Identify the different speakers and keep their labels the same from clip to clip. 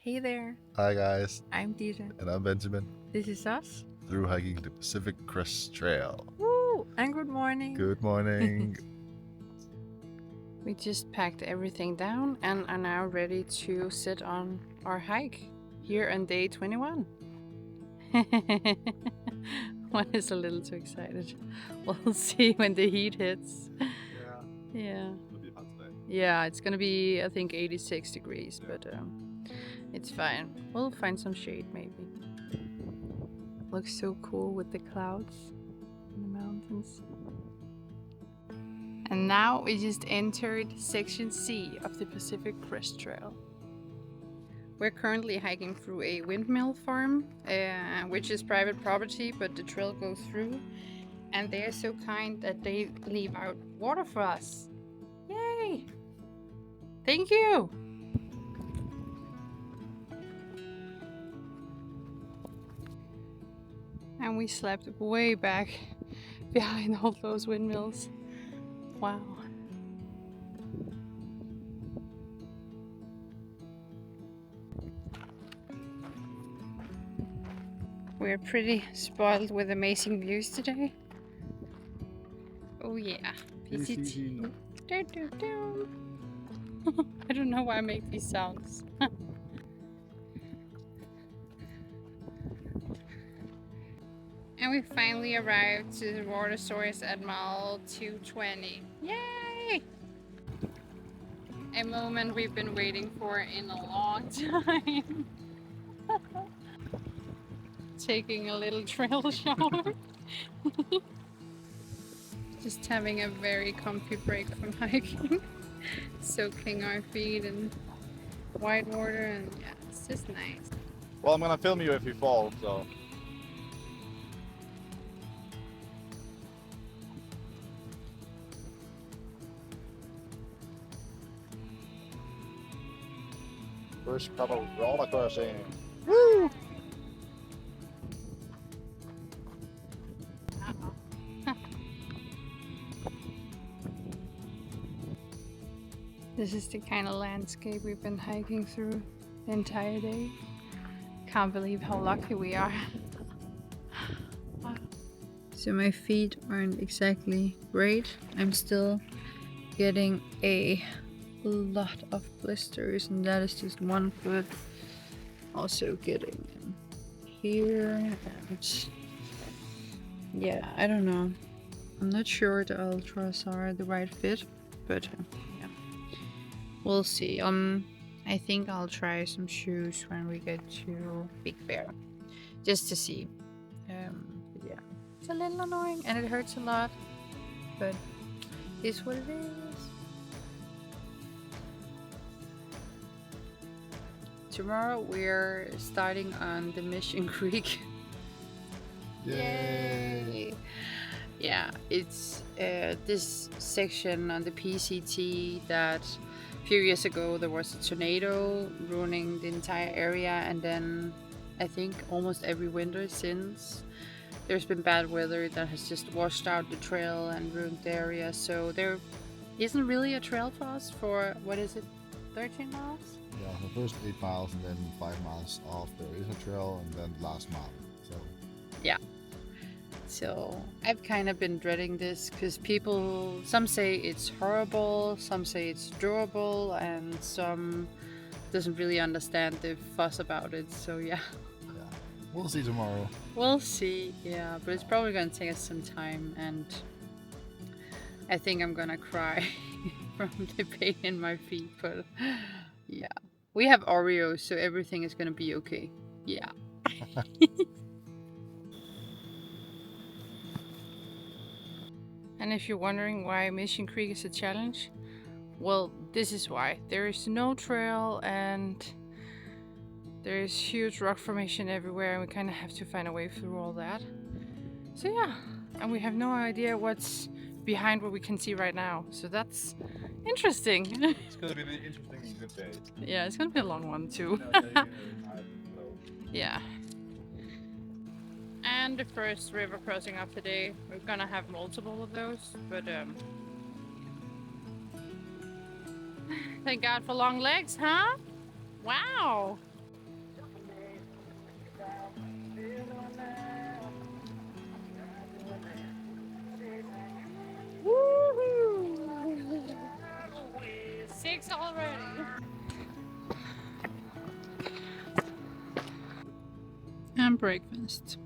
Speaker 1: Hey there,
Speaker 2: Hi guys,
Speaker 1: I'm Ditte.
Speaker 2: and I'm Benjamin.
Speaker 1: This is us.
Speaker 2: Through hiking the Pacific Crest Trail.
Speaker 1: Woo! And good morning.
Speaker 2: Good morning.
Speaker 1: We just packed everything down and are now ready to sit on our hike here on day 21. One is a little too excited. We'll see when the heat hits. Yeah.
Speaker 2: It'll be hot today.
Speaker 1: Yeah, it's gonna be, I think, 86 degrees, but it's fine. We'll find some shade maybe. Looks so cool with the clouds and the mountains. And now we just entered section C of the Pacific Crest Trail. We're currently hiking through a windmill farm, which is private property, but the trail goes through. And they are so kind that they leave out water for us. Yay! Thank you! And we slept way back behind all those windmills. Wow. We're pretty spoiled with amazing views today. Oh yeah, PCT. Do, do, do. I don't know why I make these sounds. And we finally arrived to the water source at mile 220. Yay! A moment we've been waiting for in a long time. Taking a little trail shower. Just having a very comfy break from hiking. Soaking our feet in white water, and yeah, it's just nice.
Speaker 2: Well, I'm gonna film you if you fall, so. First couple roller crossing. Woo!
Speaker 1: This is the kind of landscape we've been hiking through the entire day. Can't believe how lucky we are. Wow. So my feet aren't exactly great. I'm still getting a lot of blisters, and that is just one foot. Also getting in here, and yeah, I don't know. I'm not sure the ultras are the right fit, but yeah, we'll see. I think I'll try some shoes when we get to Big Bear, just to see. But yeah, it's a little annoying and it hurts a lot, but it's what it is. Tomorrow we're starting on the Mission Creek. Yay! Yeah, it's this section on the PCT that a few years ago there was a tornado ruining the entire area, and then I think almost every winter since there's been bad weather that has just washed out the trail and ruined the area. So there isn't really a trail for us for, what is it, 13 miles?
Speaker 2: Yeah, the first 8 miles and then 5 miles off there is a trail, and then the last mile. So.
Speaker 1: Yeah. So I've kind of been dreading this because some say it's horrible, some say it's durable, and some doesn't really understand the fuss about it. So yeah.
Speaker 2: Yeah, we'll see tomorrow.
Speaker 1: We'll see, yeah, but it's probably gonna take us some time, and I think I'm gonna cry from the pain in my feet, but yeah. We have Oreos, so everything is gonna be okay. Yeah. And if you're wondering why Mission Creek is a challenge, well, this is why. There is no trail and there's huge rock formation everywhere, and we kind of have to find a way through all that. So yeah, and we have no idea what's behind what we can see right now. So that's interesting.
Speaker 2: It's gonna be an interesting and good day.
Speaker 1: Yeah, it's gonna be a long one too. Yeah. And the first river crossing of the day. We're gonna have multiple of those, but thank God for long legs, huh? Wow. some breakfast.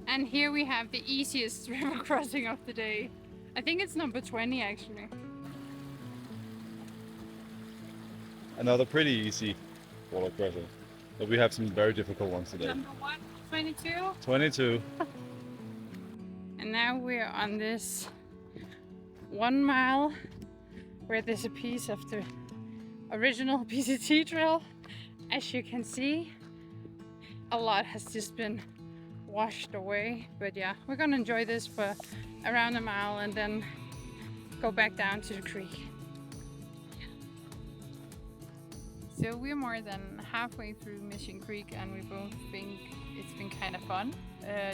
Speaker 1: And here we have the easiest river crossing of the day. I think it's number 20 actually.
Speaker 3: Another pretty easy water crossing, but we have some very difficult ones today.
Speaker 1: Number 1, 22.
Speaker 3: 22.
Speaker 1: And now we're on this 1 mile where there's a piece of the original PCT trail. As you can see, a lot has just been washed away, but yeah, we're gonna enjoy this for around a mile and then go back down to the creek. So we're more than halfway through Mission Creek and we both think it's been kind of fun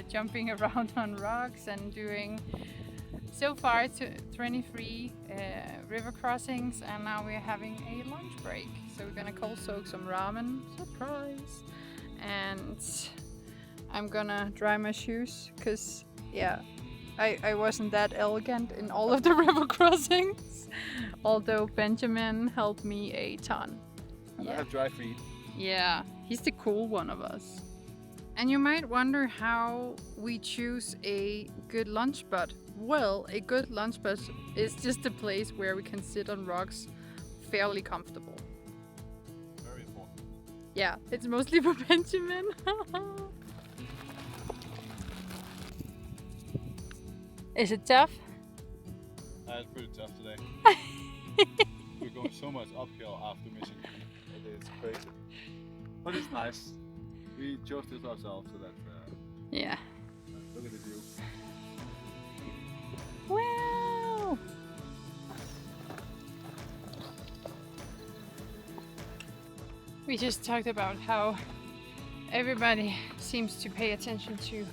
Speaker 1: jumping around on rocks and doing so far 23 river crossings, and now we're having a lunch break. So we're gonna cold soak some ramen, surprise, and I'm gonna dry my shoes because yeah, I wasn't that elegant in all of the river crossings, although Benjamin helped me a ton.
Speaker 3: And I have dry feet.
Speaker 1: Yeah, he's the cool one of us. And you might wonder how we choose a good lunch spot. Well, a good lunch spot is just a place where we can sit on rocks fairly comfortable.
Speaker 3: Very important.
Speaker 1: Yeah, it's mostly for Benjamin. Is it tough?
Speaker 3: It's pretty tough today. We're going so much uphill after Mission Creek. It's crazy. But it's nice. We chose this ourselves, so that's
Speaker 1: Yeah.
Speaker 3: look at the view.
Speaker 1: Wow! We just talked about how everybody seems to pay attention to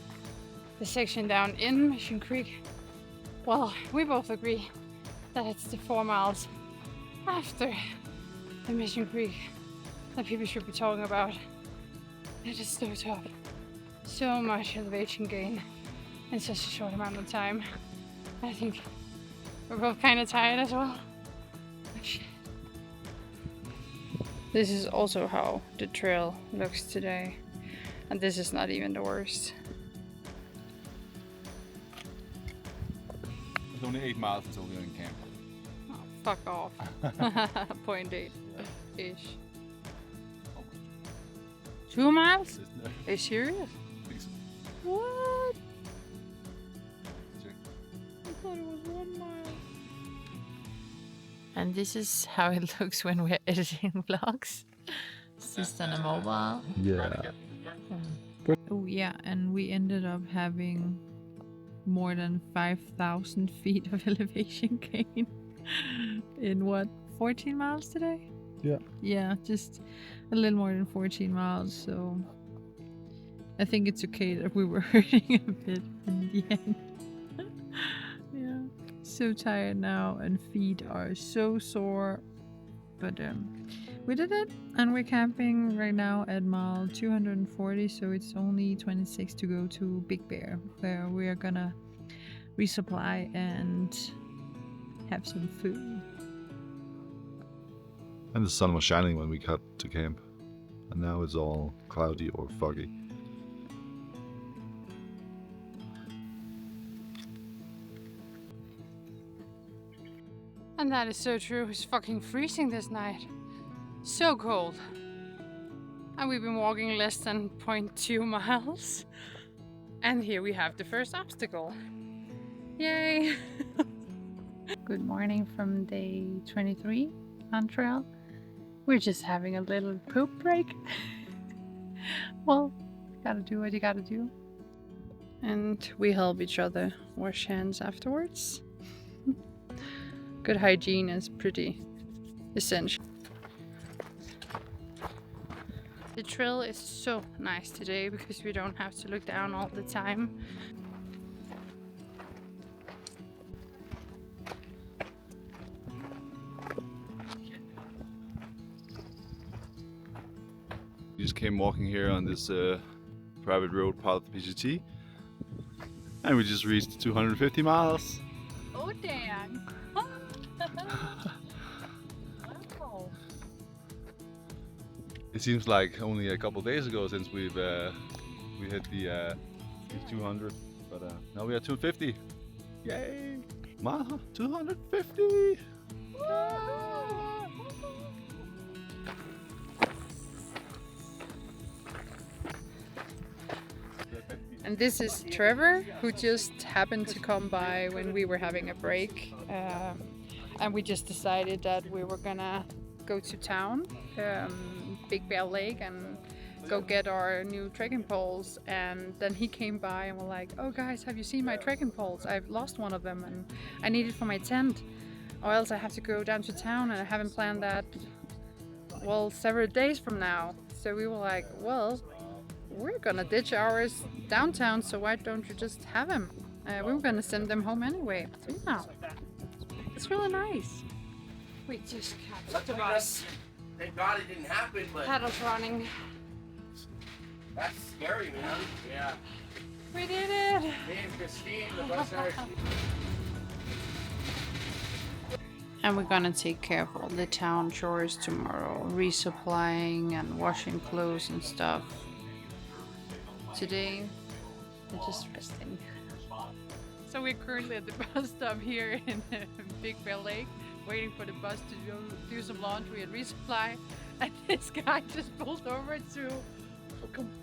Speaker 1: the section down in Mission Creek. Well, we both agree that it's the 4 miles after the Mission Creek that people should be talking about. It is so tough. So much elevation gain in such a short amount of time. I think we're both kind of tired as well. This is also how the trail looks today. And this is not even the worst.
Speaker 3: It's only 8 miles until we're in camp.
Speaker 1: Oh, fuck off. 0.8-ish. 2 miles? Are you serious? What? I thought it was 1 mile. And this is how it looks when we're editing vlogs. It's just on a mobile.
Speaker 2: Yeah.
Speaker 1: Oh yeah, and we ended up having more than 5,000 feet of elevation gain in what, 14 miles today?
Speaker 2: Yeah.
Speaker 1: Yeah, just a little more than 14 miles, so I think it's okay that we were hurting a bit in the end. Yeah, so tired now and feet are so sore, but we did it, and we're camping right now at mile 240, so it's only 26 to go to Big Bear, where we are gonna resupply and have some food.
Speaker 2: And the sun was shining when we got to camp. And now it's all cloudy or foggy.
Speaker 1: And that is so true. It's fucking freezing this night. So cold. And we've been walking less than 0.2 miles. And here we have the first obstacle. Yay! Good morning from day 23 on trail. We're just having a little poop break. Well, gotta do what you gotta do. And we help each other wash hands afterwards. Good hygiene is pretty essential. The trail is so nice today because we don't have to look down all the time.
Speaker 3: We just came walking here on this private road part of the PCT. And we just reached 250 miles.
Speaker 1: Oh damn! Wow.
Speaker 3: It seems like only a couple days ago since we hit the 200, but now we are 250. Yay! 250!
Speaker 1: And this is Trevor, who just happened to come by when we were having a break. And we just decided that we were gonna go to town, Big Bear Lake, and go get our new trekking poles. And then he came by and we're like, oh guys, have you seen my trekking poles? I've lost one of them and I need it for my tent, or else I have to go down to town, and I haven't planned that, well, several days from now. So we were like, well, we're gonna ditch ours downtown, so why don't you just have them? We were gonna send them home anyway. So yeah, it's really nice. We just catch the bus.
Speaker 4: Thank God it didn't happen, but
Speaker 1: Pedals running.
Speaker 4: that's scary, man. Yeah.
Speaker 1: We did it!
Speaker 4: Me and Christine, the bus are...
Speaker 1: And we're gonna take care of all the town chores tomorrow, resupplying and washing clothes and stuff. Today, we're just resting. So we're currently at the bus stop here in Big Bear Lake, waiting for the bus to go do some laundry and resupply. And this guy just pulled over to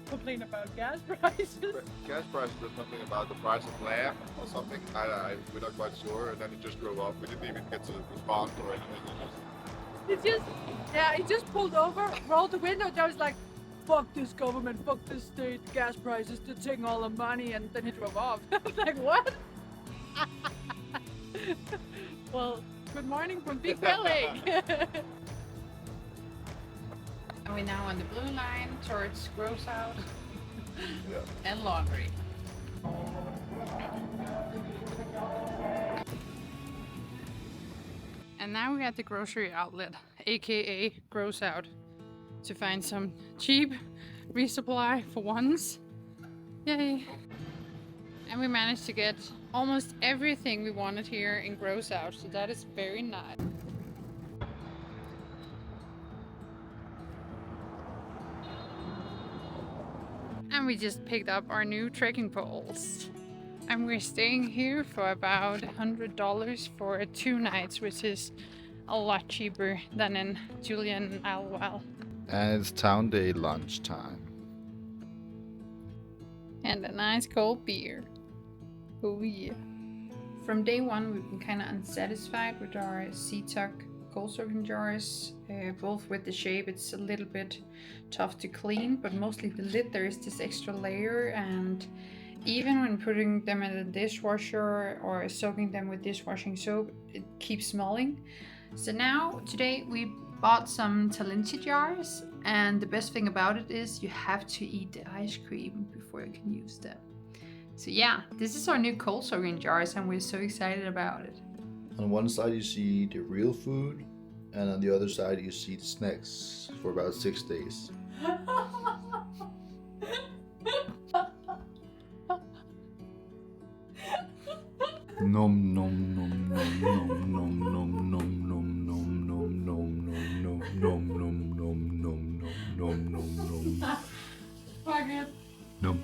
Speaker 1: complain about gas prices.
Speaker 2: Gas prices or something about the price of lamb or something. We're not quite sure. And then it just drove off. We didn't even get to respond or anything.
Speaker 1: He just pulled over, rolled the window down, was like, fuck this government, fuck this state, gas prices, they're taking all the money, and then he drove off. I was like, what? Well, good morning from Big Bear Lake. And we're now on the blue line towards Gross Out and laundry. And now we're at the grocery outlet, aka Gross Out, to find some cheap resupply for once. Yay! And we managed to get almost everything we wanted here in Gross Out, so that is very nice. And we just picked up our new trekking poles. And we're staying here for about $100 for 2 nights, which is a lot cheaper than in Julian and Alwell.
Speaker 2: And it's town day lunchtime.
Speaker 1: And a nice cold beer. Oh yeah. From day one, we've been kind of unsatisfied with our Sea-Tuck cold soaking jars. Both with the shape, it's a little bit tough to clean, but mostly the lid, there is this extra layer, and even when putting them in the dishwasher or soaking them with dishwashing soap, it keeps smelling. So now, today we bought some Talenti jars, and the best thing about it is you have to eat the ice cream before you can use them. So yeah, this is our new cold soaking jars, and we're so excited about it.
Speaker 2: On one side you see the real food, and on the other side you see the snacks for about 6 days. Nom nom nom nom nom nom nom nom nom nom nom nom nom nom nom nom nom nom nom nom.
Speaker 1: Fuck it.
Speaker 2: Nom.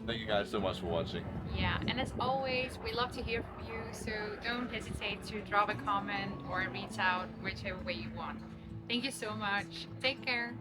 Speaker 3: Thank you guys so much for watching.
Speaker 1: Yeah, and as always, we love to hear from you, so don't hesitate to drop a comment or reach out whichever way you want. Thank you so much. Take care.